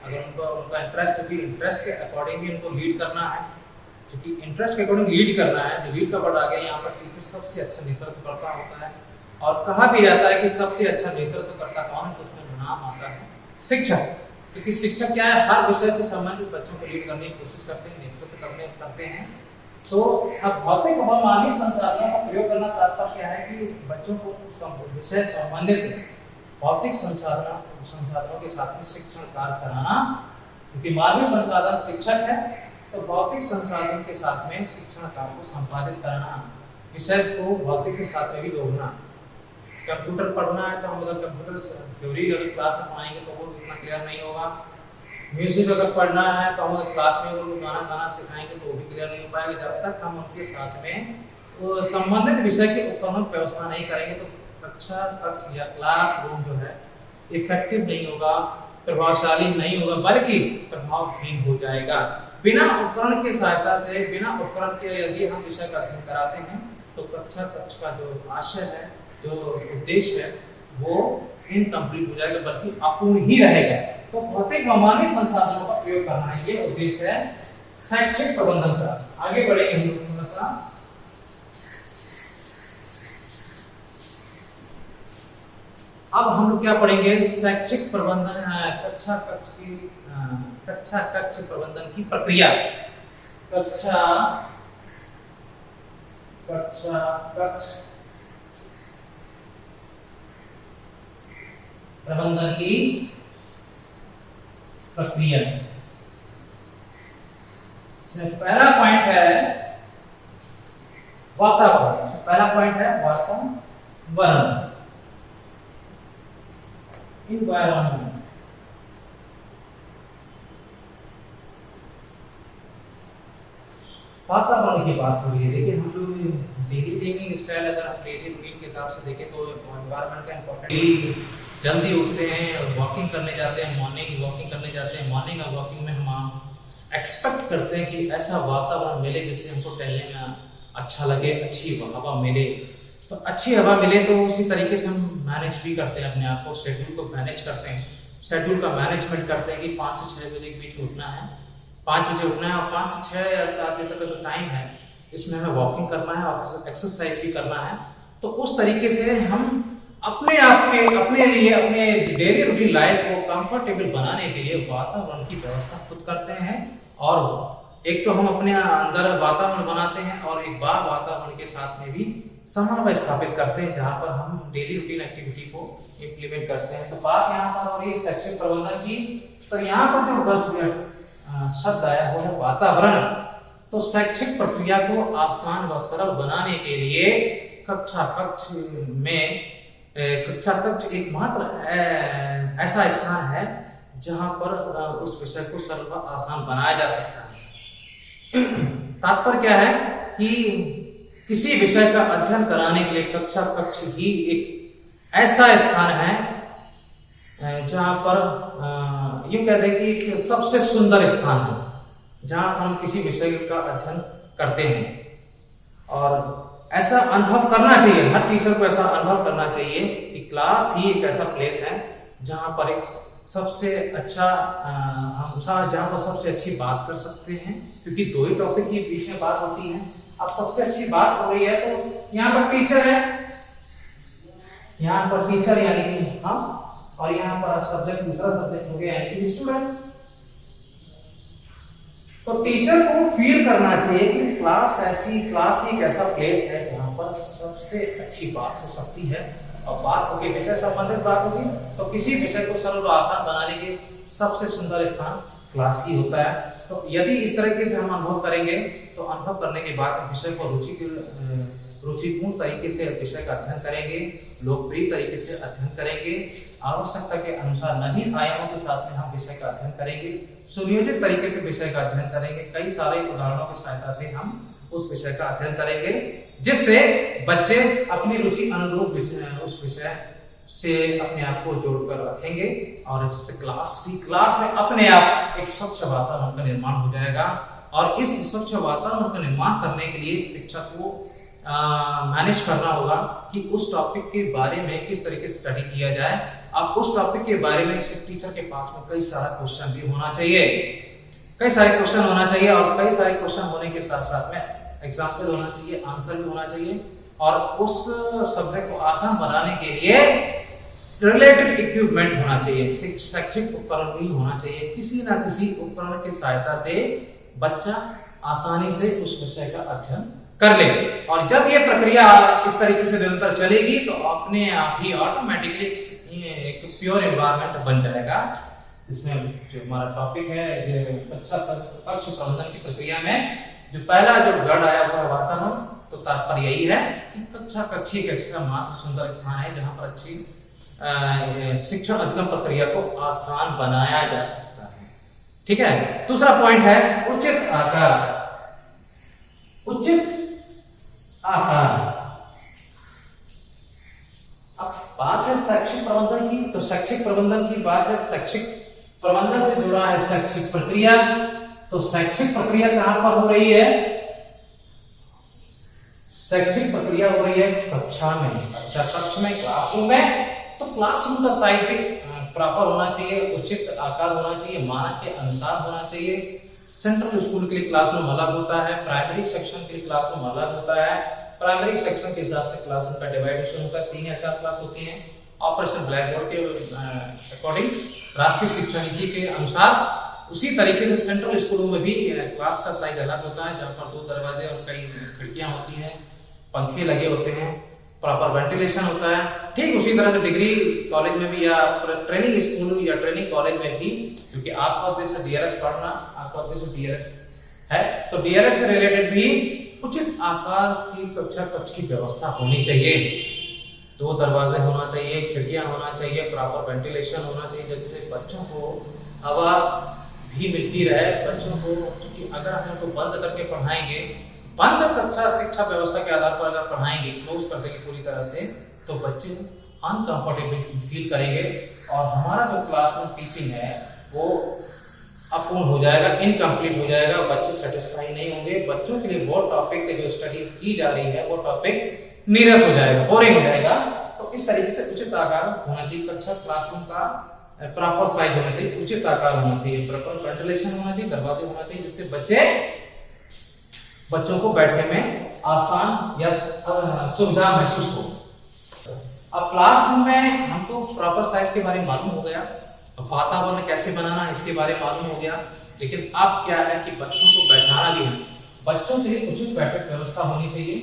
अगर उनका इंटरेस्ट के अकॉर्डिंग भी उनको लीड करना है, क्योंकि इंटरेस्ट के अकॉर्डिंग लीड करना है। जो लीड का वर्ड आ गया यहाँ पर, टीचर सबसे अच्छा नेतृत्व करता होता है। और कहा भी जाता है कि सबसे अच्छा नेतृत्व करता कौन है, तो उसमें नाम आता है शिक्षक। क्योंकि शिक्षक क्या है, हर विषय से संबंधित बच्चों को लीड करने की कोशिश करते हैं, नेतृत्व करते हैं। तो अब भौतिक और मानवीय संसाधनों का प्रयोग करना तात्पर्य क्या है कि बच्चों को विषय संबंधित भौतिक संसाधनों के साथ में शिक्षण कार्य कराना। क्योंकि मानवीय संसाधन शिक्षक है, तो भौतिक संसाधन के साथ में शिक्षण कार्य को संपादित करना, विषय को भौतिक के साथ में भी जोड़ना। कंप्यूटर पढ़ना है तो हम अगर कंप्यूटर थ्योरी अगर क्लास में पढ़ाएंगे तो वो इतना क्लियर नहीं होगा। म्यूजिक अगर पढ़ना है तो हम क्लास में वो गाना सिखाएंगे तो वो भी क्लियर नहीं हो पाएगा। जब तक हम उनके साथ में संबंधित विषय के उपकरणों की व्यवस्था नहीं करेंगे तो कक्षा कक्ष या क्लासरूम जो है इफेक्टिव नहीं होगा, प्रभावशाली नहीं होगा, बल्कि प्रभावहीन हो जाएगा। बिना उपकरण की सहायता से, बिना उपकरण के यदि हम विषय का अध्ययन कराते हैं तो कक्षा कक्ष का जो आशय है, जो उद्देश्य है, वो इनकम्प्लीट हो जाएगा, बल्कि अपूर्ण ही रहेगा। तो भौतिक व मानवीय संसाधनों का प्रयोग करना है, ये उद्देश्य है शैक्षिक प्रबंधन का। आगे बढ़ेंगे हम लोग थोड़ा सा। अब हम लोग क्या पढ़ेंगे, शैक्षिक प्रबंधन, कक्षा कक्ष प्रबंधन की प्रक्रिया। कक्षा कक्ष प्रबंधन की प्रक्रिया से पहला पॉइंट है वातावरण, पहला पॉइंट है वातावरण, इन्वायरमेंट। वातावरण की बात हो रही है, देखिए हम लोग डेली लिविंग स्टाइल अगर हम डेली रूटीन के हिसाब से देखें तो एनवायरनमेंट का इम्पोर्टेंट, जल्दी उठते हैं, वॉकिंग करने जाते हैं, मॉर्निंग वॉकिंग करने जाते हैं, मॉर्निंग और वॉकिंग में हम एक्सपेक्ट करते हैं कि ऐसा वातावरण मिले जिससे हमको टहलने में अच्छा लगे, अच्छी हवा मिले। तो अच्छी हवा मिले तो उसी तरीके से हम मैनेज भी करते हैं अपने आप को, शेड्यूल को मैनेज करते हैं, शेड्यूल का मैनेजमेंट करते हैं कि 5 से 6 बजे के बीच उठना है, 5 बजे उठना है और 5 से 6 या 7 बजे तक का जो टाइम है इसमें हमें वॉकिंग करना है और एक्सरसाइज भी करना है। तो उस तरीके से हम अपने आप में अपने लिए अपने डेली रूटीन लाइफ को कंफर्टेबल बनाने के लिए वातावरण की व्यवस्था खुद करते हैं। और एक तो हम अपने अंदर वातावरण बनाते हैं और एक बार वातावरण के साथ में भी समन्वय स्थापित करते हैं जहां पर हम डेली रूटीन एक्टिविटी को इम्प्लीमेंट करते हैं। तो बात यहाँ पर हो रही है शैक्षिक प्रबंधन की। तो यहाँ पर जो शब्द आया वो है वातावरण। तो शैक्षिक प्रक्रिया को आसान व सरल बनाने के लिए कक्षा कक्ष एकमात्र ऐसा स्थान है जहां पर उस विषय को सरल व आसान बनाया जा सकता है। तात्पर्य क्या है कि किसी विषय का अध्ययन कराने के लिए कक्षा कक्ष ही एक ऐसा स्थान है जहां पर यूं कहते हैं कि एक सबसे सुंदर स्थान है जहां पर हम किसी विषय का अध्ययन करते हैं। और ऐसा अनुभव करना चाहिए, हर टीचर को ऐसा अनुभव करना चाहिए कि क्लास ही एक ऐसा प्लेस है जहां पर एक सबसे अच्छा हम जहां पर सबसे अच्छी बात कर सकते हैं, क्योंकि दो ही टॉपिक के बीच में बात होती है। अब सबसे अच्छी बात हो रही है तो यहाँ पर टीचर है, यहाँ पर टीचर यानी कि हम, और यहाँ पर सब्जेक्ट दूसरा सब्जेक्ट हो गया यानी कि स्टूडेंट। तो टीचर को फील करना चाहिए कि क्लास ही एक ऐसा प्लेस है जहां पर सबसे अच्छी बात हो सकती है। और बात होगी विषय संबंधित बात होगी तो किसी विषय को सरल और आसान बनाने के सबसे सुंदर स्थान क्लास ही होता है। तो यदि इस तरीके से हम अनुभव करेंगे तो अनुभव करने के बाद विषय को रुचिपूर्ण तरीके से विषय का अध्ययन करेंगे, लोकप्रिय तरीके से अध्ययन करेंगे, आवश्यकता के अनुसार नवीन आयामों के साथ में हम विषय का अध्ययन करेंगे, सुनियोजित तरीके से विषय का अध्ययन करेंगे, कई सारे उदाहरणों की सहायता से हम उस विषय का अध्ययन करेंगे जिससे बच्चे अपनी रुचि अनुरूप उस विषय से अपने आप को जोड़कर रखेंगे और जिससे क्लास में अपने आप एक स्वच्छ वातावरण का निर्माण हो जाएगा। और इस स्वच्छ वातावरण का निर्माण करने के लिए शिक्षक को मैनेज करना होगा कि उस टॉपिक के बारे में किस तरीके से स्टडी किया जाए। अब उस टॉपिक के बारे में टीचर के पास में कई सारा क्वेश्चन भी होना चाहिए, कई सारे क्वेश्चन होना चाहिए और कई सारे क्वेश्चन होने के साथ साथ में एग्जाम्पल होना चाहिए, आंसर भी होना चाहिए। और उस सब्जेक्ट को आसान बनाने के लिए रिलेटेड इक्विपमेंट होना चाहिए, शैक्षिक उपकरण भी होना चाहिए। किसी ना किसी उपकरण की सहायता से बच्चा आसानी से उस विषय का अध्ययन कर ले। और जब ये प्रक्रिया इस तरीके से निरंतर चलेगी तो अपने आप ही ऑटोमेटिकली एक प्योर एनवायरनमेंट बन जाएगा, जिसमें जो हमारा टॉपिक है कक्षा कक्ष प्रबंधन की प्रक्रिया में जो पहला जो वर्ड आया हुआ है वातावरण। तो तात्पर्य यही है कि कक्षा कक्ष एक ऐसा मात्र सुंदर स्थान है जहां पर अच्छी शिक्षण अधिगम प्रक्रिया को आसान बनाया जा सकता है। ठीक है, दूसरा पॉइंट है उचित आकार। उचित आकार, अब बात है शैक्षिक प्रबंधन की, तो शैक्षिक प्रबंधन की बात है, शैक्षिक प्रबंधन से जुड़ा है शैक्षिक प्रक्रिया। तो शैक्षिक प्रक्रिया कहां पर हो रही है? शैक्षिक प्रक्रिया हो रही है कक्षा में, अच्छा कक्ष में, क्लासरूम में। तो क्लासरूम का साइज भी प्रॉपर होना चाहिए, उचित आकार होना चाहिए, मानक के अनुसार होना चाहिए। सेंट्रल स्कूल के लिए क्लासरूम अलग होता है, प्राइमरी सेक्शन के लिए क्लासरूम अलग होता है। प्राइमरी सेक्शन के हिसाब से क्लासरूम का डिवाइडेशन होता है, 3 या 4 क्लास होती हैं। ऑपरेशन ब्लैक बोर्ड के अकॉर्डिंग, राष्ट्रीय शिक्षा नीति के अनुसार उसी तरीके से सेंट्रल स्कूलों में भी क्लास का साइज अलग होता है, जहाँ पर 2 दरवाजे और कई खिड़कियां होती हैं, पंखे लगे होते हैं, प्रॉपर वेंटिलेशन होता है। ठीक उसी तरह से डिग्री कॉलेज में भी या ट्रेनिंग स्कूल या ट्रेनिंग कॉलेज में भी, क्योंकि आपका उद्देश्य डीएलएड पढ़ना, आपका उद्देश्य डीएलएड है, तो डीएलएड से रिलेटेड भी उचित आकार की कक्षा कक्ष की व्यवस्था होनी चाहिए। 2 दरवाजे होना चाहिए, खिड़कियां होना चाहिए, प्रॉपर वेंटिलेशन होना चाहिए, जिससे बच्चों को हवा भी मिलती रहे। बच्चों को, क्योंकि अगर हम उनको बंद करके पढ़ाएंगे, बंद कक्षा शिक्षा व्यवस्था के आधार पर अगर पढ़ाएंगे, क्लोज कर देंगे पूरी तरह से, तो बच्चे अनकंफर्टेबल फील करेंगे और हमारा जो क्लासरूम टीचिंग है वो अपूर्ण हो जाएगा, इनकम्प्लीट हो जाएगा, बच्चे सेटिस्फाई नहीं होंगे। बच्चों के लिए वो टॉपिक की जो स्टडी की जा रही है वो टॉपिक नीरस हो जाएगा, बोरिंग हो जाएगा। तो इस तरीके से उचित आकार होना चाहिए कक्षा, क्लासरूम का प्रॉपर साइज होना चाहिए, उचित आकार होना चाहिए, प्रॉपर वेंटिलेशन होना चाहिए, दरवाजे होना चाहिए, जिससे बच्चों को बैठने में आसान या सुविधा महसूस हो। अब क्लासरूम में हमको प्रॉपर साइज के बारे में मालूम हो गया, वातावरण कैसे बनाना इसके बारे में मालूम हो गया, लेकिन अब क्या है कि बच्चों को बैठाना भी है। बच्चों के लिए उचित बैठक व्यवस्था होनी चाहिए,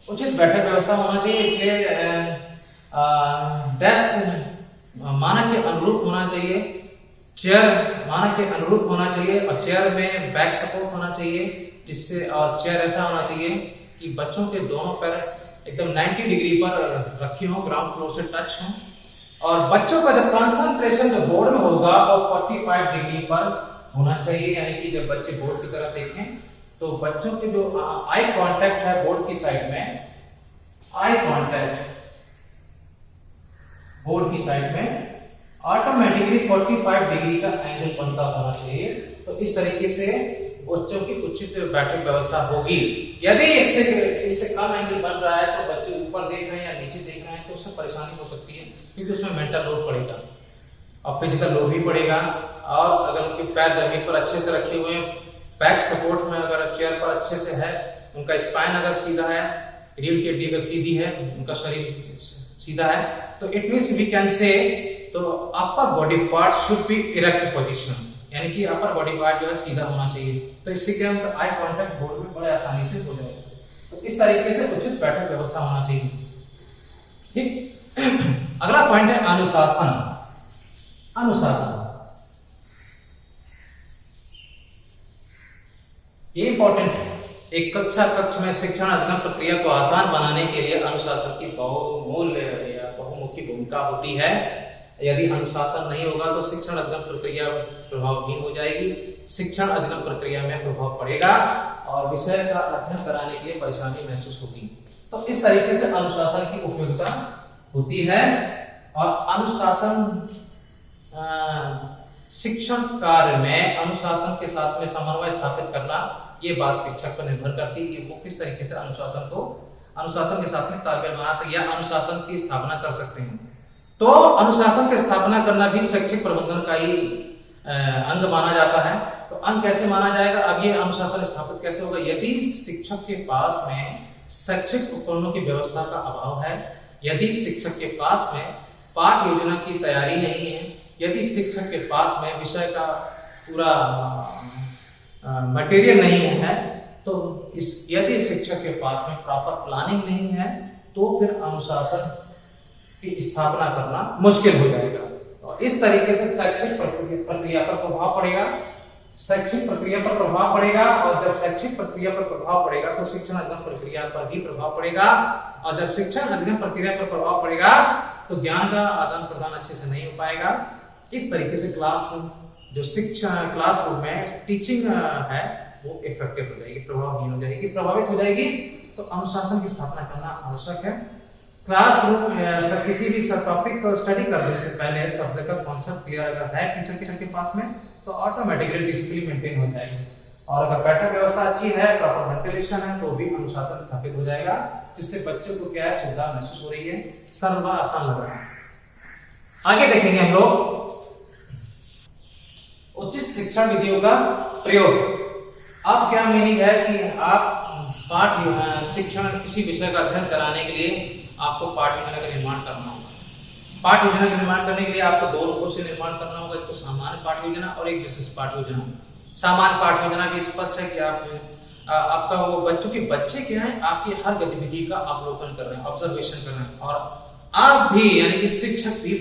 उचित बैठक व्यवस्था होना चाहिए। इसलिए डेस्क मानक के अनुरूप होना चाहिए, चेयर मानक के अनुरूप होना चाहिए और चेयर में बैक सपोर्ट होना चाहिए, जिससे और चेयर ऐसा होना चाहिए कि बच्चों के दोनों पैर एकदम 90 डिग्री पर रखे हों, ग्राउंड फ्लोर से टच हों, और बच्चों का जो कंसंट्रेशन जो बोर्ड में होगा वो 45 डिग्री पर होना चाहिए। यानी कि जब बच्चे बोर्ड की तरफ देखें तो बच्चों के जो आई कांटेक्ट है बोर्ड की साइड में, आई कांटेक्ट बोर्ड की साइड में ऑटोमेटिकली 45 डिग्री का एंगल बनता होना चाहिए। तो इस तरीके से बच्चों की उचित बैठक व्यवस्था होगी। यदि इससे कम एंगल बन रहा है तो बच्चे ऊपर देख रहे हैं या नीचे देख रहे हैं तो उससे परेशानी हो सकती है, क्योंकि उसमें मेंटल लोड पड़ेगा और फिजिकल लोड भी पड़ेगा। और अगर उसके पैर जमीन पर अच्छे से रखे हुए हैं, बैक सपोर्ट में अगर चेयर पर अच्छे से है, उनका स्पाइन अगर सीधा है, रीढ़ की हड्डी अगर सीधी है, उनका शरीर सीधा है, तो it means we can say तो upper body part should be erect position, यानी कि अपर बॉडी पार्ट जो है सीधा होना चाहिए। तो इससे क्या होता है, आई कांटेक्ट बोर्ड में बड़े आसानी से हो जाएगा। तो इस तरीके से उचित बैठक व्यवस्था होना चाहिए। ठीक, अगला पॉइंट है अनुशासन। अनुशासन ये इंपॉर्टेंट है। एक कक्ष में शिक्षण अध्ययन प्रक्रिया को आसान बनाने के लिए अनुशासन की बहुमूल्य या बहुमुखी भूमिका होती है। यदि अनुशासन नहीं होगा तो शिक्षण अध्ययन प्रक्रिया प्रभावहीन हो जाएगी, शिक्षण अध्ययन प्रक्रिया में प्रभाव पड़ेगा और विषय का अध्ययन कराने के लिए परेशानी महसूस होगी। तो इस तरीके से अनुशासन की उपयोगिता होती है। और अनुशासन शिक्षण कार्य में अनुशासन के साथ में समन्वय स्थापित करना, ये बात शिक्षक पर निर्भर करती है कि वो किस तरीके से अनुशासन के साथ में तालमेल बना सके या अनुशासन की स्थापना कर सकते हैं। तो अनुशासन की स्थापना करना भी शैक्षिक प्रबंधन का ही अंग माना जाता है। तो अंग कैसे माना जाएगा, अब ये अनुशासन स्थापित कैसे होगा, यदि शिक्षक के पास में शैक्षिक उपकरणों की व्यवस्था का अभाव है, यदि शिक्षक के पास में पाठ योजना की तैयारी नहीं है, यदि शिक्षक के पास में विषय का पूरा मटेरियल नहीं है, तो यदि शिक्षक के पास में प्रॉपर प्लानिंग नहीं है, तो फिर अनुशासन की स्थापना करना मुश्किल हो जाएगा। तो इस तरीके से शैक्षिक प्रक्रिया पर प्रभाव पड़ेगा, शैक्षिक प्रक्रिया पर प्रभाव पड़ेगा। और जब शैक्षिक प्रक्रिया पर प्रभाव पड़ेगा तो शिक्षण अध्ययन प्रक्रिया पर भी प्रभाव पड़ेगा। और जब शिक्षण अध्ययन प्रक्रिया पर प्रभाव पड़ेगा तो ज्ञान का आदान प्रदान अच्छे से नहीं हो पाएगा। इस तरीके से क्लासरूम जो शिक्षण क्लासरूम में टीचिंग है वो इफेक्टिव हो जाएगी, प्रभावहीन हो जाएगी, प्रभावित हो जाएगी। तो अनुशासन की स्थापना करना आवश्यक है। क्लासरूम किसी भी टॉपिक को स्टडी करने से पहले सब्जेक्ट का कॉन्सेप्ट क्लियर अगर है टीचर के पास में, तो ऑटोमेटिकली डिसिप्लिन मेंटेन हो जाएगी। और अगर बैठक व्यवस्था अच्छी है, प्रॉपर वेंटिलेशन है, तो भी अनुशासन स्थापित हो जाएगा, जिससे बच्चों को क्या है, सुविधा महसूस हो रही है, सर्व आसान लग रहा है। आगे देखेंगे हम लोग उचित शिक्षण विधियों का प्रयोग। अब क्या मीनिंग है कि आप पाठ शिक्षण किसी विषय का अध्ययन कराने के लिए आपको पाठ योजना का निर्माण करना होगा। पाठ योजना का निर्माण करने के लिए आपको दो रूपों से निर्माण करना होगा, एक तो सामान्य पाठ योजना और एक विशेष पाठ योजना। सामान्य पाठ योजना भी स्पष्ट है कि आपका वो बच्चे क्या है, आपकी हर गतिविधि का अवलोकन कर रहे हैं, ऑब्जर्वेशन कर रहे हैं, और आप भी यानी कि शिक्षक भी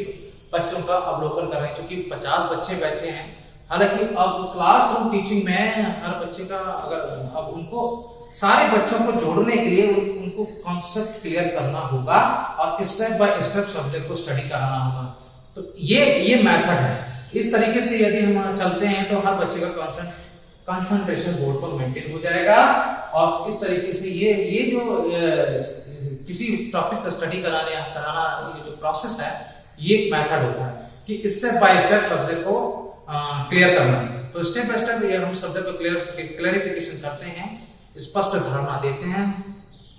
बच्चों का अवलोकन कर रहे हैं। क्योंकि 50 बच्चे बैठे हैं, हालांकि अब क्लासरूम टीचिंग में हर बच्चे का अगर अब उनको सारे बच्चों को जोड़ने के लिए उनको कॉन्सेप्ट क्लियर करना होगा और स्टेप बाय स्टेप सब्जेक्ट को स्टडी कराना होगा। तो ये मेथड है। इस तरीके से यदि हम चलते हैं तो हर बच्चे का कंसंट्रेशन बोर्ड पर मेंटेन हो जाएगा। और इस तरीके से ये जो किसी टॉपिक का स्टडी कराना ये जो प्रोसेस है, ये एक मेथड होता है कि स्टेप बाय स्टेप सब्जेक्ट को क्लियर करना। तो स्टेप बाय स्टेप ये हम सब्जेक्ट को क्लैरिफिकेशन करते हैं, स्पष्ट धारणा देते हैं,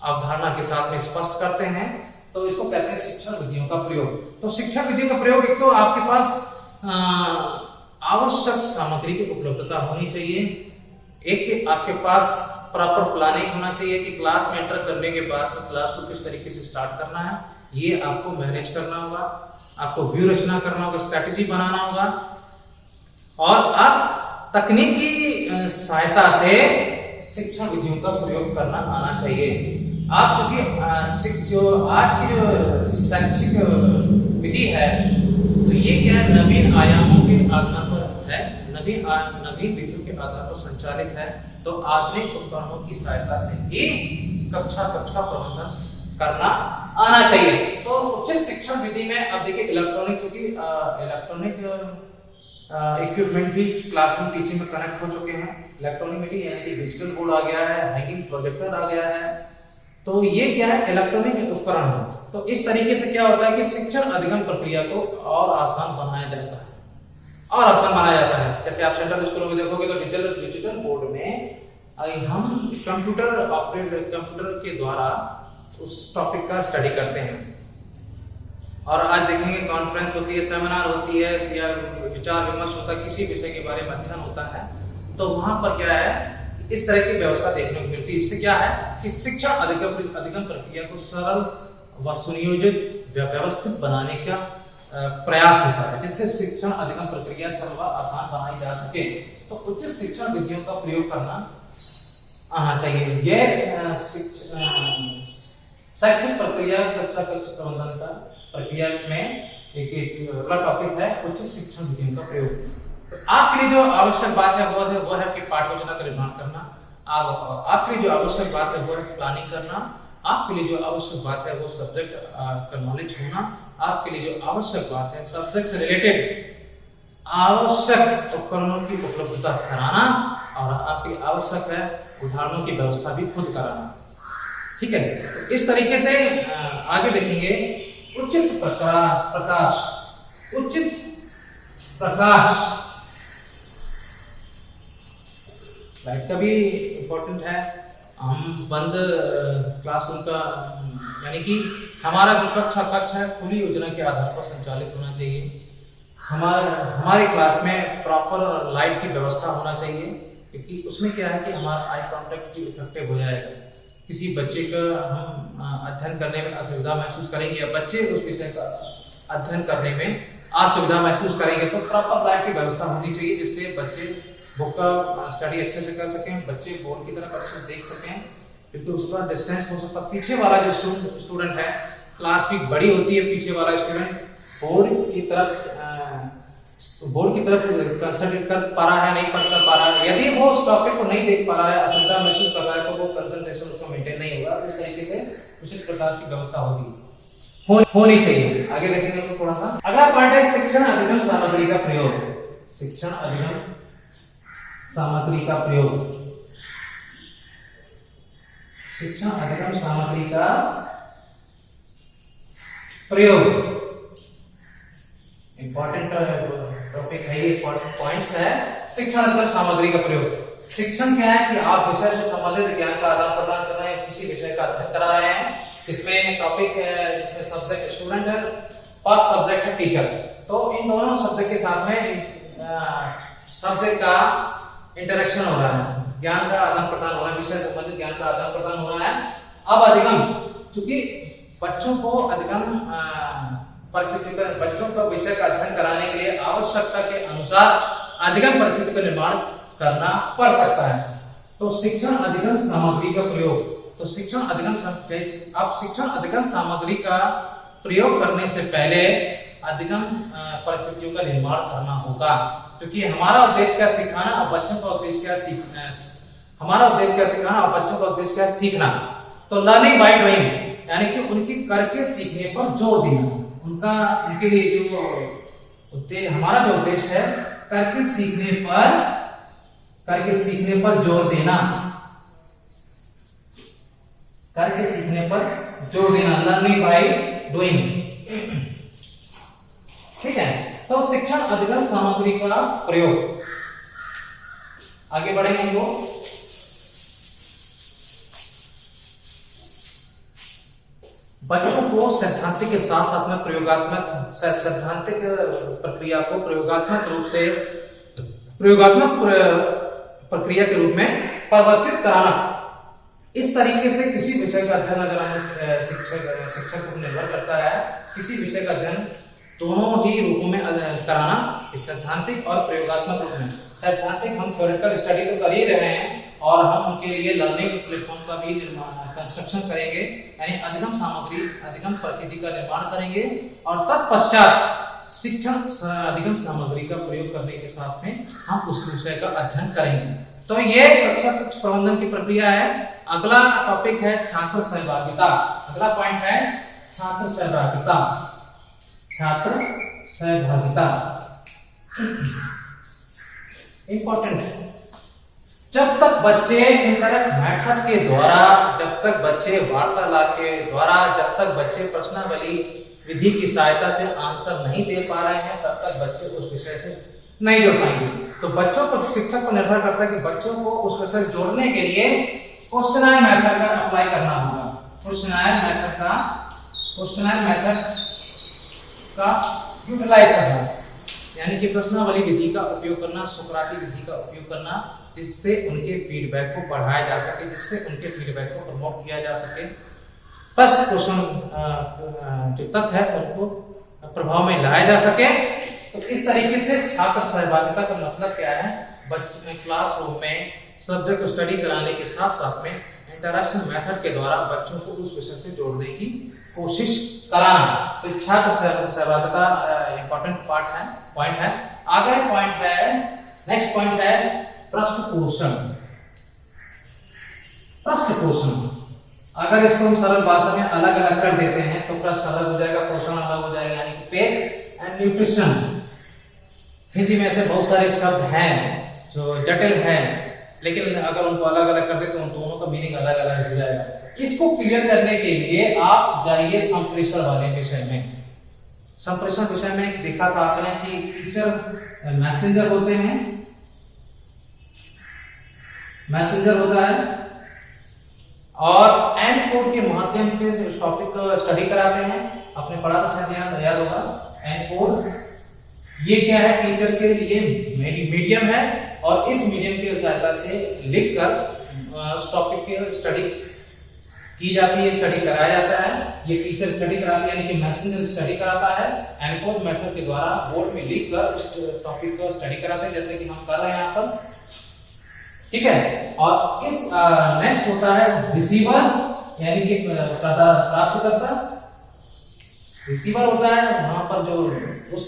अवधारणा के साथ में स्पष्ट करते हैं। तो इसको कहते हैं शिक्षण विधियों का प्रयोग। तो शिक्षण विधियों का प्रयोग, एक तो आपके पास आवश्यक सामग्री की उपलब्धता होनी चाहिए, एक आपके पास प्रॉपर प्लानिंग होना चाहिए कि क्लास में एंटर करने के बाद क्लास को किस तरीके से स्टार्ट करना है, ये आपको मैनेज करना होगा, आपको व्यू रचना करना होगा, स्ट्रेटेजी बनाना होगा। और आप तकनीकी सहायता से शिक्षण विधियों का प्रयोग करना आना चाहिए। आप चूंकि जो आज की जो शैक्षिक विधि है, तो ये क्या है, नवीन आयामों के आधार पर है, नवीन विधियों के आधार पर संचालित है। तो आधुनिक उपकरणों की सहायता से ही कक्षा प्रबंधन करना आना चाहिए। तो उचित शिक्षण विधि में अब देखिए इलेक्ट्रॉनिक, क्योंकि इलेक्ट्रॉनिक इक्विपमेंट भी क्लासरूम टीचिंग में कनेक्ट हो चुके हैं। इलेक्ट्रॉनिक मीडिया यानी कि डिजिटल बोर्ड आ गया है, हैंगिंग प्रोजेक्टर आ गया है। तो ये क्या है, इलेक्ट्रॉनिक उपकरण है। तो इस तरीके से क्या होता है कि शिक्षण अधिगम प्रक्रिया को और आसान बनाया जाता है, और आसान बनाया जाता है। जैसे आप सेंट्रल स्कूलों में देखोगे तो डिजिटल बोर्ड में हम कंप्यूटर के द्वारा उस टॉपिक का स्टडी करते हैं। और आज देखेंगे कॉन्फ्रेंस होती है, सेमिनार होती है, या विचार विमर्श होता है, किसी विषय के बारे में अध्ययन होता है। तो वहां पर क्या है, इस तरह की व्यवस्था देखने को मिलती है। इससे क्या है कि शिक्षण अधिगम प्रक्रिया को सरल व सुनियोजित व्यवस्थित बनाने का प्रयास होता है, जिससे शिक्षण अधिगम प्रक्रिया सरल व आसान बनाई जा सके। तो उचित शिक्षण विधियों का प्रयोग करना आना चाहिए। यह शैक्षिक प्रक्रिया कक्षा प्रबंधन का प्रक्रिया में एक अगला टॉपिक है, उचित शिक्षण विधियों का प्रयोग। तो आपके लिए जो आवश्यक बात है वो है कि पाठ्य योजना का निर्माण करना। आपके लिए जो आवश्यक बात है वो है प्लानिंग करना। आपके लिए जो आवश्यक बात है वो सब्जेक्ट का नॉलेज होना। आपके लिए जो आवश्यक बात है सब्जेक्ट से रिलेटेड आवश्यक उपकरणों की उपलब्धता कराना, और आपके आवश्यक है उदाहरणों की व्यवस्था भी खुद कराना। ठीक है, तो इस तरीके से आगे देखेंगे उचित प्रकाश लाइट का भी इम्पोर्टेंट है। हम बंद क्लासरूम का, यानी कि हमारा जो कक्ष है खुली योजना के आधार पर संचालित होना चाहिए। हमारे क्लास में प्रॉपर लाइट की व्यवस्था होना चाहिए, क्योंकि उसमें क्या है कि हमारा आई कांटेक्ट भी इफेक्टिव हो जाएगा। किसी बच्चे का हम अध्ययन करने में असुविधा महसूस करेंगे या बच्चे उस विषय का अध्ययन करने में असुविधा महसूस करेंगे, तो प्रॉपर लाइट की व्यवस्था होनी चाहिए, जिससे बच्चे बुक का स्टडी अच्छे से कर सकें, बच्चे बोर्ड की तरफ अच्छे से देख सकें, क्योंकि उसका डिस्टेंस हो सकता है। पीछे वाला जो स्टूडेंट है, क्लास भी बड़ी होती है, पीछे वाला स्टूडेंट बोर्ड की तरफ कंसंट्रेट कर पा रहा है, नहीं कर पा रहा है। यदि वो उस टॉपिक को नहीं देख पा रहा है, असुविधा महसूस कर रहा है, तो वो कंसंट्रेशन उसका मेंटेन नहीं होगा। इस तरीके से उचित प्रकार की व्यवस्था होनी चाहिए। आगे देखेंगे तो थोड़ा सा अगला पॉइंट है शिक्षण अधिगम सामग्री का प्रयोग। शिक्षण अधिगम सामग्री का प्रयोग, शिक्षण अधिगम सामग्री का प्रयोग इंपॉर्टेंट टॉपिक है, ये इंपॉर्टेंट पॉइंट्स है। शिक्षण अधिगम सामग्री का प्रयोग, शिक्षण क्या है कि आप विषय से संबंधित ज्ञान का आदान प्रदान कर रहे हैं, किसी विषय का अध्ययन करा रहे हैं। इसमें टॉपिक है जिसमें सब्जेक्ट स्टूडेंट है, फर्स्ट सब्जेक्ट है टीचर। तो इन दोनों सब्जेक्ट के साथ में सब्जेक्ट का इंटरेक्शन हो रहा है, ज्ञान का आदान प्रदान हो रहा है, विषय संबंधित ज्ञान का आदान प्रदान हो रहा है। अब अधिगम, क्योंकि बच्चों को अधिगम परिस्थिति का, बच्चों को विषय का अध्ययन कराने के लिए आवश्यकता के अनुसार अधिगम परिस्थिति का निर्माण करना पड़ सकता है। तो शिक्षण अधिगम सामग्री का प्रयोग, तो शिक्षण अधिगम सामग्री का प्रयोग करने से पहले अधिगम परिस्थितियों का निर्माण करना होगा, क्योंकि हमारा उद्देश्य क्या सिखाना और बच्चों का उद्देश्य क्या हमारा उद्देश्य क्या सिखाना और बच्चों का उद्देश्य क्या सीखना। तो लर्निंग बाय डूइंग यानी कि उनकी करके सीखने पर जोर देना। उनके लिए जो उद्देश्य, हमारा जो उद्देश्य है करके सीखने पर जोर देना, करके सीखने पर जोर देना, लर्निंग बाय डूइंग। ठीक है, तो शिक्षण अधिगम सामग्री का प्रयोग, आगे बढ़ेंगे वो। बच्चों को सैद्धांतिक के साथ साथ में सैद्धांतिक प्रक्रिया को प्रयोगात्मक प्रक्रिया के रूप में परिवर्तित कराना। इस तरीके से किसी विषय का अध्ययन, अगर हम शिक्षक पर निर्भर करता है, किसी विषय का अध्ययन दोनों ही रूपों में कराना, सैद्धांतिक और प्रयोगात्मक रूप में। सैद्धांतिक हम थ्योरेटिकल स्टडी तो कर ही रहे हैं और हम उनके लिए लर्निंग प्लेटफॉर्म का भी कंस्ट्रक्शन करेंगे, यानी अधिगम सामग्री, अधिगम पद्धति का निर्माण करेंगे और तत्पश्चात शिक्षण अधिगम सामग्री का प्रयोग करने के साथ में हम उस विषय का अध्ययन करेंगे। तो ये कक्षा प्रबंधन की प्रक्रिया है। अगला टॉपिक है छात्र सहभागिता। अगला पॉइंट है छात्र सहभागिता। छात्र सहभागिता इंपॉर्टेंट है। जब तक बच्चे इंटरैक्ट मेथड के द्वारा, जब तक बच्चे वार्तालाप के द्वारा, जब तक बच्चे प्रश्नावली विधि की सहायता से आंसर नहीं दे पा रहे हैं, तब तक बच्चे उस विषय से नहीं जुड़ पाएंगे। तो बच्चों को, शिक्षक पर निर्भर करता है कि बच्चों को उस विषय जोड़ने के लिए क्वेश्चनरी मेथड का अप्लाई करना होगा। क्वेश्चनरी मेथड का यूटिलाइज करना, यानी कि प्रश्नावली विधि का उपयोग करना, सुकराती विधि का उपयोग करना, जिससे उनके फीडबैक को बढ़ाया जा सके, जिससे उनके फीडबैक को प्रमोट किया जा सके, बस क्वेश्चन जो तथ्य है उनको प्रभाव में लाया जा सके। तो इस तरीके से छात्र सहभागिता का मतलब क्या है? बच्चों में क्लासरूम में सब्जेक्ट स्टडी कराने के साथ साथ में इंटरैक्शन मेथड के द्वारा बच्चों को उस विषय से जोड़ने की कोशिश कराना। तो छात्र सहभागिता इंपॉर्टेंट पॉइंट है। आगे पॉइंट है, नेक्स्ट पॉइंट है प्रश्न पोषण। प्रश्न पोषण, अगर इसको हम सरल भाषा में अलग अलग कर देते हैं तो प्रश्न अलग हो जाएगा, पोषण अलग हो जाएगा, यानी कि पेस्ट एंड न्यूट्रिशन। हिंदी में ऐसे बहुत सारे शब्द हैं जो जटिल हैं, लेकिन अगर उनको अलग अलग कर देते तो उन दोनों का मीनिंग अलग अलग हो जाएगा। इसको क्लियर करने के लिए आप जाइए संप्रेषण वाले विषय में। संप्रेषण विषय में देखा था आपने कि टीचर मैसेंजर होते हैं, मैसेंजर होता है और एंड कोड के माध्यम से टॉपिक को स्टडी कराते हैं। आपने पढ़ा था शायद, याद होगा। एंड कोड ये क्या है? टीचर के लिए मीडियम है और इस मीडियम की सहायता से लिखकर उस टॉपिक की स्टडी की जाती है, स्टडी कराया जाता है। ये टीचर स्टडी कराते हैं, यानी कि मैसेंजर स्टडी कराता है। एनकोड मेथड के द्वारा बोर्ड में लिखकर उस टॉपिक को स्टडी कराते हैं, जैसे कि हम कर रहे हैं यहाँ पर, ठीक है। और इस नेक्स्ट होता है रिसीवर, यानी कि प्राप्तकर्ता। रिसीवर होता है वहां पर जो उस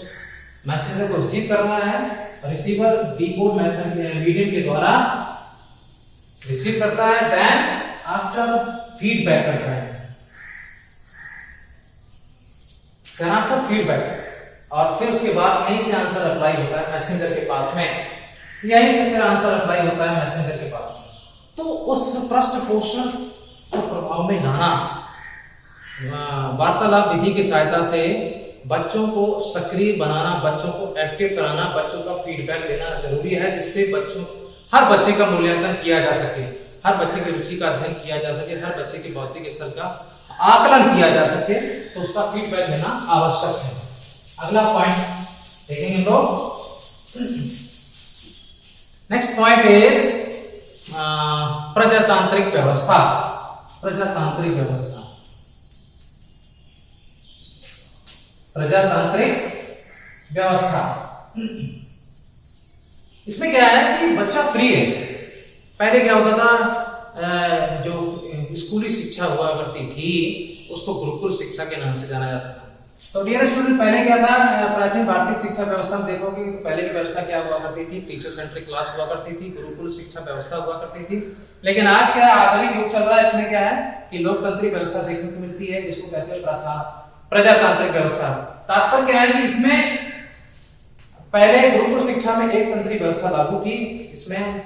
मैसेज को रिसीव करना है। रिसीवर डीकोड मेथड मीडियम के द्वारा रिसीव करता है, देन आफ्टर फीडबैक करता है, देन आफ्टर फीडबैक, और फिर उसके बाद यहीं से आंसर अप्लाई होता है मैसेंजर के पास में, यहीं से फिर आंसर अप्लाई होता है मैसेंजर के पास में। तो उस प्रश्न पोषण को प्रभाव में लाना, वार्तालाप विधि की सहायता से बच्चों को सक्रिय बनाना, बच्चों को एक्टिव कराना, बच्चों का फीडबैक लेना जरूरी है, जिससे हर बच्चे का मूल्यांकन किया जा सके, हर बच्चे की रुचि का अध्ययन किया जा सके, हर बच्चे के बौद्धिक स्तर का आकलन किया जा सके। तो उसका फीडबैक लेना आवश्यक है। अगला पॉइंट देखेंगे लोग। नेक्स्ट पॉइंट इज प्रजातांत्रिक व्यवस्था। प्रजातांत्रिक व्यवस्था, प्रजातांत्रिक व्यवस्था, इसमें क्या है कि बच्चा फ्री है। पहले क्या होता था, जो स्कूली शिक्षा हुआ करती थी उसको गुरुकुल शिक्षा के नाम से जाना जाता था। तो डियर स्टूडेंट, पहले क्या था, प्राचीन भारतीय शिक्षा व्यवस्था में देखोगे कि पहले की व्यवस्था क्या हुआ करती थी, टीचर सेंट्रिक क्लास हुआ करती थी, गुरुकुल शिक्षा व्यवस्था हुआ करती थी। लेकिन आज क्या आधुनिक युग चल रहा है, इसमें क्या है कि लोकतांत्रिक व्यवस्था देखने को मिलती है, जिसको कहते हैं प्रजातांत्रिक व्यवस्था। तात्पर्य क्या है कि इसमें पहले गुरुकुल शिक्षा में एक तंत्रीय व्यवस्था लागू थी। इसमें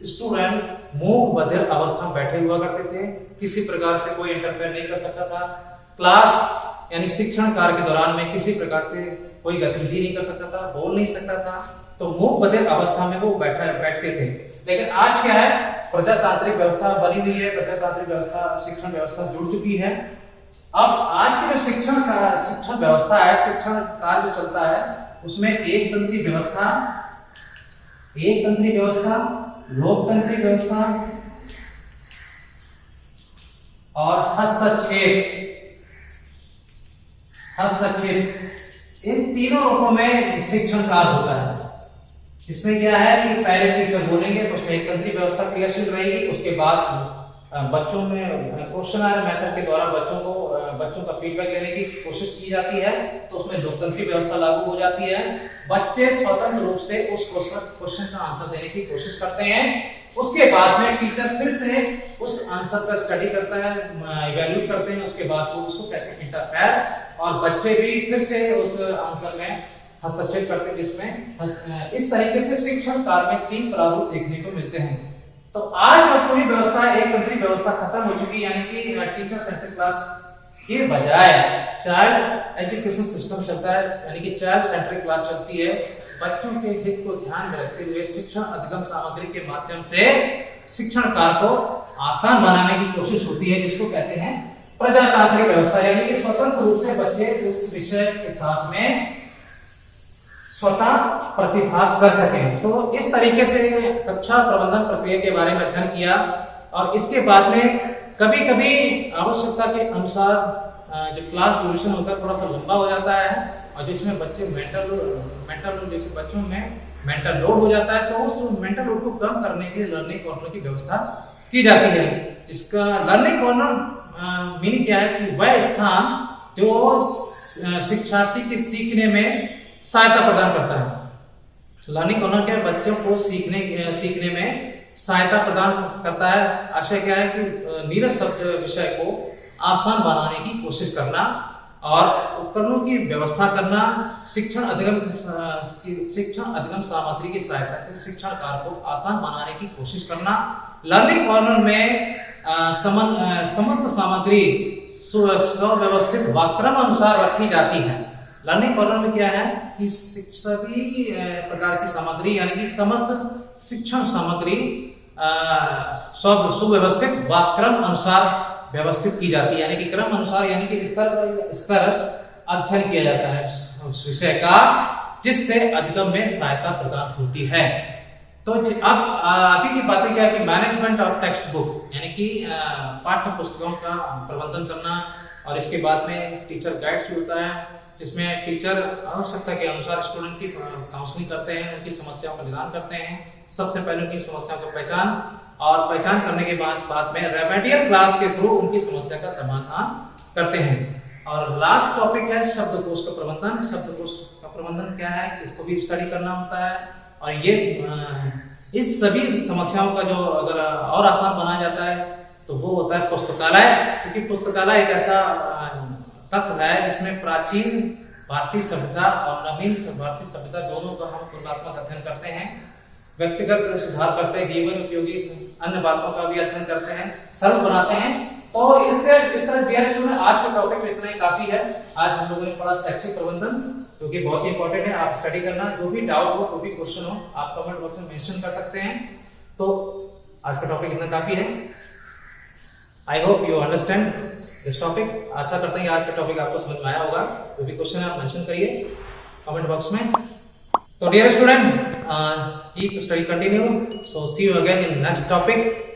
स्टूडेंट मूक बधिर अवस्था में बैठे हुआ करते थे, किसी प्रकार से कोई इंटरफेयर नहीं कर सकता था। क्लास यानी शिक्षण कार्य के दौरान में किसी प्रकार से कोई गतिविधि नहीं कर सकता था, बोल नहीं सकता था, तो मूक बधिर अवस्था में वो बैठते थे। लेकिन आज क्या है, प्रजातांत्रिक व्यवस्था बनी हुई है, प्रजातांत्रिक व्यवस्था शिक्षण व्यवस्था जुड़ चुकी है। अब आज की जो शिक्षण व्यवस्था है, शिक्षण कार्य जो चलता है, उसमें एक तंत्रीय व्यवस्था, लोकतांत्रिक व्यवस्था और हस्तक्षेप, इन तीनों रूपों में शिक्षण कार्य होता है। इसमें क्या है कि पहले टीचर बोलेंगे तो उसमें एक तंत्रीय व्यवस्था क्रियाशील रहेगी, उसके बाद बच्चों में क्वेश्चनर मेथड के द्वारा बच्चों का फीडबैक लेने की कोशिश की जाती है, तो उसमें लोकतांत्रिक व्यवस्था लागू हो जाती है। बच्चे स्वतंत्र रूप से उस क्वेश्चन का आंसर देने की कोशिश करते हैं। उसके बाद में टीचर फिर से उस आंसर का स्टडी करता है, इवैल्यूएट करते हैं, उसके बाद वो उसको कहते हैं इंटरफेयर, और बच्चे भी फिर से उस आंसर में हस्तक्षेप करते हैं, जिसमें इस तरीके से शिक्षण कार्य में 3 प्रारूप देखने को मिलते हैं। तो आज जो पूरी व्यवस्था, एक तंत्रीय व्यवस्था खत्म हो चुकी है, यानी कि टीचर सेंट्रिक क्लास के बजाय चाइल्ड एजुकेशन सिस्टम चलता है, यानी कि चाइल्ड सेंट्रिक क्लास चलती है। बच्चों के हित को ध्यान में रखते हुए शिक्षण अधिगम सामग्री के माध्यम से शिक्षण कार्य को आसान बनाने की कोशिश होती है, जिसको कहते हैं प्रजातांत्रिक व्यवस्था, यानी कि स्वतंत्र रूप से बच्चे उस विषय के साथ में स्वतः प्रतिभाग कर सकें। तो इस तरीके से कक्षा प्रबंधन प्रक्रिया के बारे में अध्ययन किया, और इसके बाद में कभी कभी आवश्यकता के अनुसार जो क्लास ड्यूरेशन होता है थोड़ा सा लंबा हो जाता है, और जिसमें बच्चे मेंटल जैसे बच्चों में मेंटल लोड हो जाता है, तो उस मेंटल लोड को कम करने के लिए लर्निंग कॉर्नर की व्यवस्था की जाती है। जिसका लर्निंग कॉर्नर मीनिंग क्या है कि वह स्थान जो शिक्षार्थी के सीखने में सहायता प्रदान करता है। लर्निंग कॉर्नर क्या है, बच्चों को सीखने में सहायता प्रदान करता है। आशय क्या है कि नीरस शब्द विषय को आसान बनाने की कोशिश करना और उपकरणों की व्यवस्था करना, शिक्षण अधिगम सामग्री की सहायता से शिक्षण कार्य को आसान बनाने की कोशिश करना। लर्निंग कॉर्नर में समस्त सामग्री सुव्यवस्थित व क्रम अनुसार रखी जाती है। लर्निंग कॉर्नर में क्या है कि सभी प्रकार की सामग्री, यानी कि समस्त शिक्षण सामग्री सुव्यवस्थित व क्रम अनुसार व्यवस्थित की जाती है, यानी कि क्रम अनुसार, यानी कि स्तर अध्ययन किया जाता है उस विषय का, जिससे अधिगम में सहायता प्रदान होती है। तो अब आगे की बातें क्या है कि मैनेजमेंट ऑफ टेक्स्ट बुक, यानी कि पाठ्य पुस्तकों का प्रबंधन करना, और इसके बाद में टीचर गाइड्स होता है, जिसमें टीचर आवश्यकता के अनुसार स्टूडेंट की काउंसलिंग करते हैं, उनकी समस्याओं का निदान करते हैं। सबसे पहले उनकी समस्याओं को पहचान करने के बाद में रेमेडियल क्लास के थ्रू उनकी समस्या का समाधान करते हैं। और लास्ट टॉपिक है शब्दकोश का प्रबंधन। शब्दकोश का प्रबंधन क्या है, इसको भी स्टडी करना होता है, और ये इस सभी समस्याओं का जो अगर और आसान बनाया जाता है तो वो होता है पुस्तकालय, क्योंकि पुस्तकालय एक ऐसा तत्व है जिसमें प्राचीन भारतीय सभ्यता और नवीन भारतीय सभ्यता दोनों का हम तुलनात्मक अध्ययन करते हैं, व्यक्तिगत सुधार करते हैं, जीवन उपयोगी अन्य बातों का भी अध्ययन करते हैं, सरल बनाते हैं। तो इस तरह डियर स्टूडेंट, आज के टॉपिक में इतना ही काफी है। आज हम लोगों ने पढ़ा शैक्षिक प्रबंधन, जो कि बहुत ही इंपॉर्टेंट है, आप स्टडी करना। जो भी डाउट हो, कोई भी क्वेश्चन हो, आप कमेंट बॉक्स में मेंशन कर सकते हैं। तो आज का टॉपिक इतना काफी है। I hope you understand this topic. आशा करते हैं आज का टॉपिक आपको समझ में आया होगा। जो भी क्वेश्चन है आप मेंशन करिए कमेंट बॉक्स में। तो dear student, keep study continue. So see you again in next topic.